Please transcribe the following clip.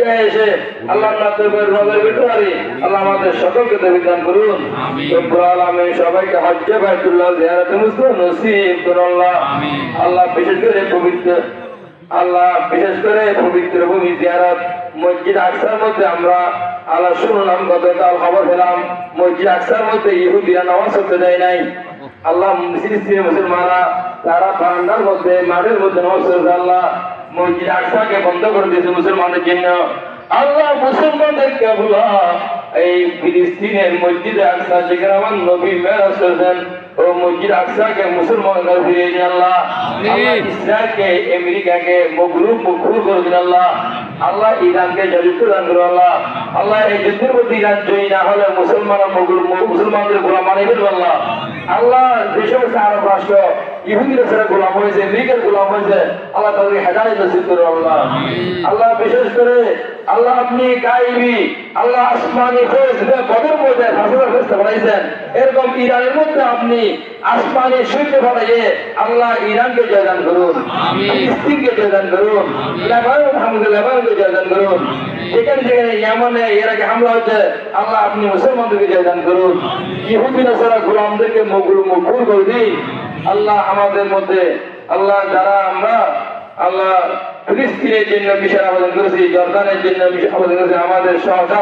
মক্কায় এসে আল্লাহ নগর বিটুয়ারি আল্লাহ আমাদের সকলকে দান করুন। রব্বুল আলামিন সবাইকে হজ্জে বাইতুল্লাহ জিয়ারতে মুসলিম নসিব করুন আল্লাহ। আল্লাহ বিশেষ করে পবিত্র ভূমি জিয়ারত মসজিদ আকসার মধ্যে আমরা আল্লাহ শুনলাম, গতকাল খবর পেলাম মসজিদ আকসার মধ্যে ইহুদিরা নামাজ পড়তে দেয় নাই। আল্লাহ মুসলমানরা তারা বারান্দার মধ্যে মাঠের মধ্যে নামাজ পড়ছে। আল্লাহ মসজিদ আকসাকে বন্ধ করে দিয়েছে মুসলমানদের জন্য। আল্লাহ মুসলমানদেরকে বলা এই ফিলিস্তিনের মসজিদ আকসা যেখানে আমার নবী মেরাজ করেছেন ও মসজিদ আকসাকে মুসলমানরা ফিরিয়ে দিন আল্লাহ। ইসরায়েলকে আমেরিকাকে মুখর করে দিন আল্লাহ। আল্লাহ ইরানকে জয়যুক্ত দান করো আল্লাহ। আল্লাহ এই যুদ্ধের মধ্যে ইরান জয়ী না হলে মুসলমানদের গোলাম বানিয়ে ফেলবো আল্লাহ। আল্লাহ যে সমস্ত আরব রাষ্ট্র ইহুদিরা ছাড়া গোলাম হয়েছে, আমেরিকার গোলাম হয়েছে, আল্লাহ তাদেরকে হেদায়েত নসিব করো আল্লাহ। আল্লাহ বিশেষ করে আল্লাহ আপনি গায়বী আল্লাহ আসমানি ফেরেশতা বদর মধ্যে ফাঁসিবার ফেরেশতা বানাইছেন, এরকম ইরানের মধ্যে আপনি আসমানি সৈন্য বানাইয়ে আল্লাহ ইরানকে জয়দান করুন, ফিলিস্তিনকে জয়দান করুন, লেবাননকে জয়দান করুন। যেখানে যেখানে ইয়ামানে এর আগে হামলা হচ্ছে আল্লাহ আপনি মুসলমানদেরকে জয়দান করুন। ইহুদি নাসারা গোলামদেরকে মুখর করে দিন আল্লাহ। আমাদের মধ্যে আল্লাহ যারা আমরা আল্লাহ ফিলিস্তিনের জন্য বিশাল আবেদন করেছি, জর্দানের জন্য বিশাল আবেদন করেছি, আমাদের সহযোগিতা